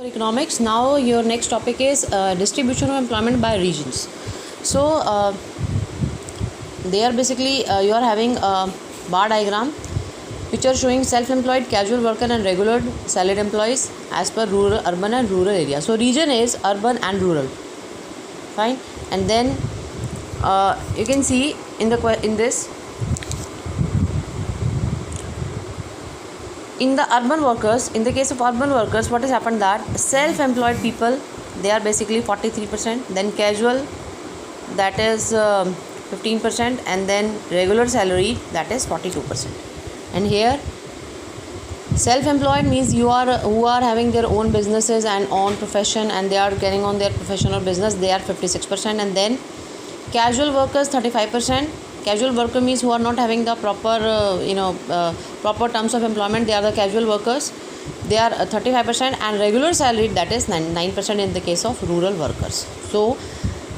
Economics. Now your next topic is distribution of employment by regions. So they are basically you are having a bar diagram which are showing self-employed, casual worker and regular salaried employees as per rural, urban and rural area. So region is urban and rural, fine. And then you can see in this in the urban workers, in the case of urban workers, what has happened that self-employed people, they are basically 43%, then casual, that is 15%, and then regular salary, that is 42%. And here self-employed means who are having their own businesses and own profession, and they are carrying on their profession or business, they are 56%. And then casual workers 35%. Casual worker means who are not having the proper proper terms of employment, they are the casual workers, they are 35%. And regular salaried, that is 9% in the case of rural workers. So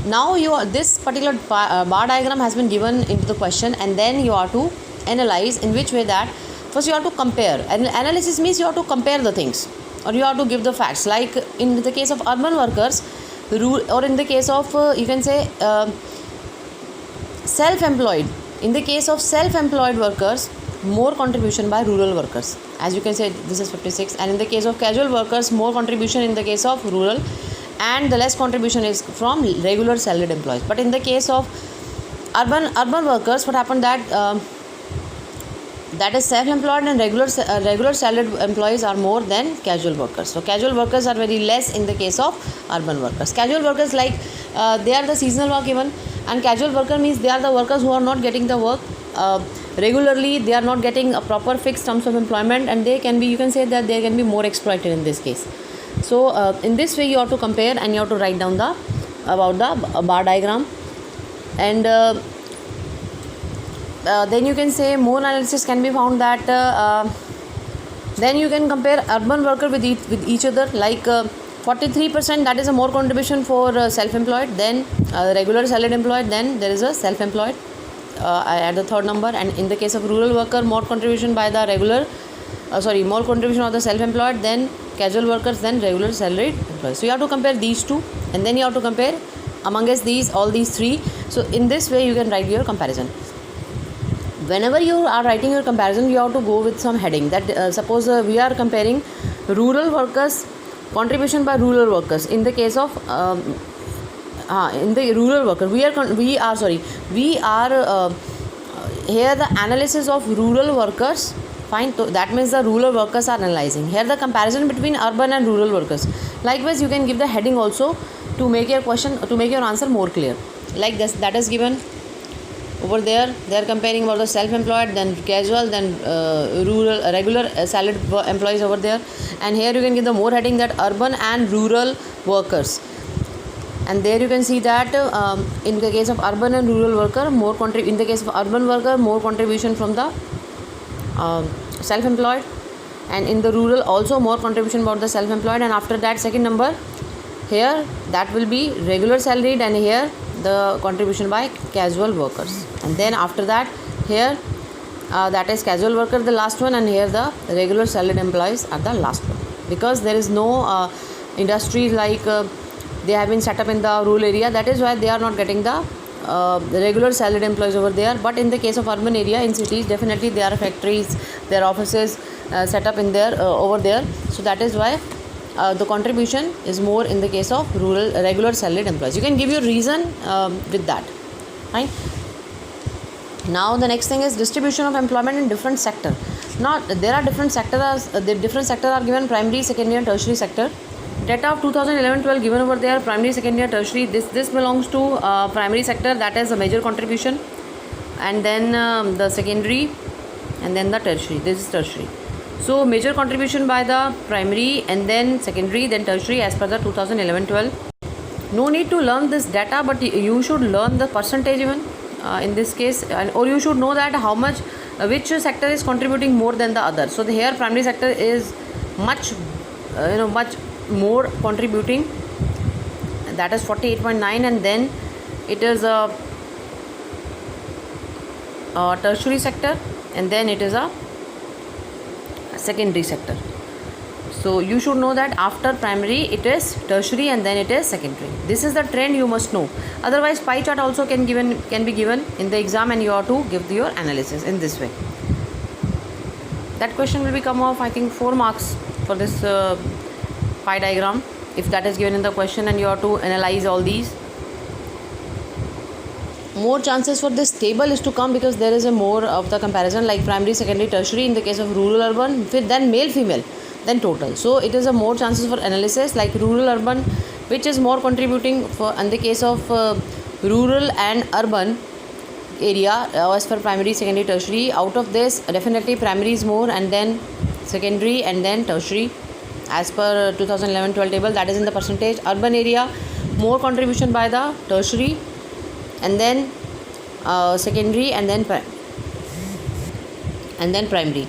now this particular bar diagram has been given into the question, and then you are to analyze in which way that first you have to compare. Analysis means you have to compare the things, or you have to give the facts. Like in the case of urban workers, or in the case of you can say self-employed. In the case of self-employed workers, more contribution by rural workers, as you can say this is 56. And in the case of casual workers, more contribution in the case of rural, and the less contribution is from regular salaried employees. But in the case of urban workers, what happened that that is self-employed and regular salaried employees are more than casual workers. So casual workers are very less in the case of urban workers. Casual workers, like they are the seasonal work even, and casual worker means they are the workers who are not getting the work regularly, they are not getting a proper fixed terms of employment, and they can be, you can say that they can be more exploited in this case. So in this way you have to compare, and you have to write down about the bar diagram. And then you can say more analysis can be found that then you can compare urban worker with each other, like 43%, that is a more contribution for self-employed, then regular salaried employed, then there is a self-employed at the third number. And in the case of rural worker, more contribution by the more contribution of the self-employed, then casual workers, then regular salaried employees. So you have to compare these two, and then you have to compare amongst all these three. So in this way you can write your comparison. Whenever you are writing your comparison, you have to go with some heading. That suppose we are comparing rural workers, contribution by rural workers. In the case of in the rural worker, we are here the analysis of rural workers, fine. So that means the rural workers are analyzing here the comparison between urban and rural workers. Likewise you can give the heading also to make your question, to make your answer more clear, like this. That is given over there. They are comparing about the self-employed, then casual, then rural regular salaried employees over there. And here you can give the more heading that urban and rural workers. And there you can see that in the case of urban and rural worker, in the case of urban worker, more contribution from the self-employed, and in the rural also more contribution about the self-employed. And after that, second number here, that will be regular salaried, and here the contribution by casual workers. And then after that, here that is casual worker the last one, and here the regular salaried employees are the last one, because there is no industry like they have been set up in the rural area. That is why they are not getting the regular salaried employees over there. But in the case of urban area, in cities, definitely there are factories, there are offices set up in there over there. So that is why the contribution is more in the case of regular salaried employees. You can give your reason with that, right? Now the next thing is distribution of employment in different sector. Now there are different sectors. The different sectors are given: primary, secondary, and tertiary sector. Data of 2011-12 given over there: primary, secondary, tertiary. This belongs to primary sector, that is a major contribution, and then the secondary, and then the tertiary. This is tertiary. So major contribution by the primary, and then secondary, then tertiary, as per the 2011-12. No need to learn this data, but you should learn the percentage even in this case, or you should know that how much which sector is contributing more than the other. So here primary sector is much more contributing, that is 48.9, and then it is a tertiary sector, and then it is a secondary sector. So you should know that after primary it is tertiary and then it is secondary. This is the trend you must know. Otherwise pie chart also can be given in the exam and you have to give your analysis in this way. That question will become of I think 4 marks for this pie diagram if that is given in the question, and you have to analyze all these. More chances for this table is to come because there is a more of the comparison, like primary, secondary, tertiary in the case of rural, urban, then male, female, then total. So it is a more chances for analysis, like rural, urban, which is more contributing for in the case of rural and urban area as for primary, secondary, tertiary. Out of this, definitely primary is more, and then secondary, and then tertiary as per 2011-12 table, that is in the percentage. Urban area, more contribution by the tertiary, and then secondary, and then primary.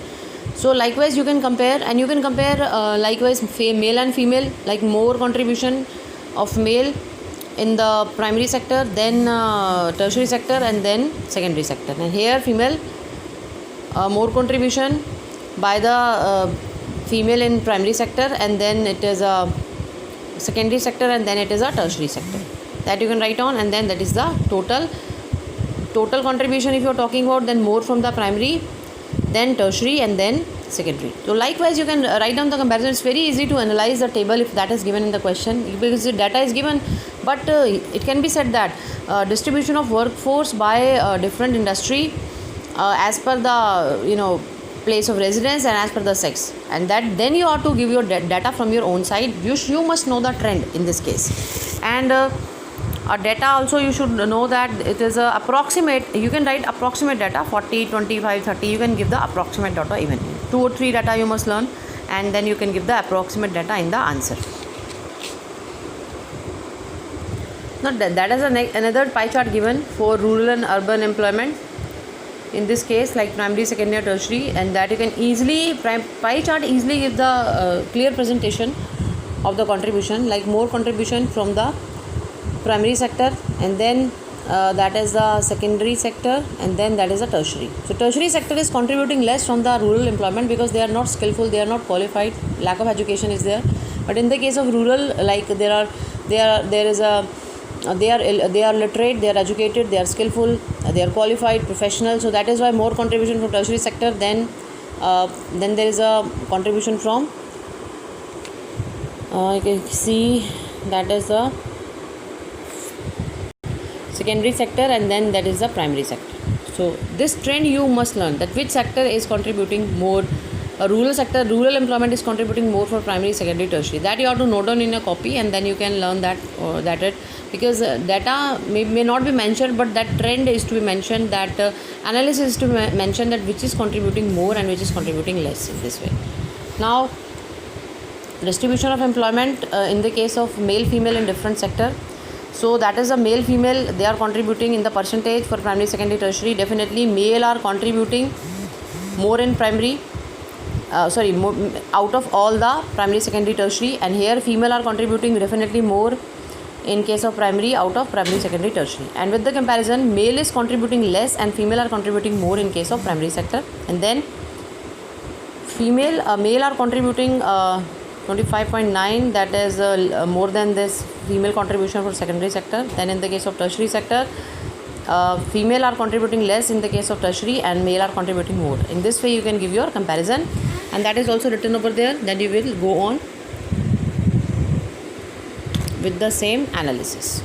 So likewise you can compare, and you can compare likewise male and female, like more contribution of male in the primary sector, then tertiary sector, and then secondary sector. And here female, more contribution by the female in primary sector, and then it is a secondary sector, and then it is a tertiary sector. That you can write on, and then that is the total contribution if you are talking about, then more from the primary, then tertiary, and then secondary. So likewise you can write down the comparison. It's very easy to analyze the table if that is given in the question, because the data is given, but it can be said that distribution of workforce by different industry as per the place of residence and as per the sex, and that then you have to give your data from your own side. You must know the trend in this case, and data also you should know that it is approximate. You can write approximate data 40, 25, 30. You can give the approximate data, even 2 or 3 data you must learn, and then you can give the approximate data in the answer. Now that is another pie chart given for rural and urban employment. In this case, like primary, secondary, tertiary, and that you can easily pie chart easily give the clear presentation of the contribution, like more contribution from the primary sector, and then that is the secondary sector, and then that is the tertiary. So tertiary sector is contributing less from the rural employment because they are not skillful, they are not qualified, lack of education is there. But in the case of rural, like they are literate, they are educated, they are skillful, they are qualified, professional. So that is why more contribution from tertiary sector. Then there is a contribution from you can see that is the secondary sector, and then that is the primary sector. So this trend you must learn, that which sector is contributing more. Rural sector, rural employment is contributing more for primary, secondary, tertiary. That you have to note down in a copy, and then you can learn that because data may not be mentioned, but that trend is to be mentioned, that analysis is to be mentioned, that which is contributing more and which is contributing less in this way. Now distribution of employment in the case of male, female in different sector. So that is a male, female, they are contributing in the percentage for primary, secondary, tertiary. Definitely male are contributing more in primary, out of all the primary, secondary, tertiary, and here female are contributing definitely more in case of primary, out of primary, secondary, tertiary. And with the comparison, male is contributing less and female are contributing more in case of primary sector, and then male are contributing 25.9, that is more than this female contribution for secondary sector. Then in the case of tertiary sector, female are contributing less in the case of tertiary, and male are contributing more. In this way you can give your comparison, and that is also written over there. Then you will go on with the same analysis.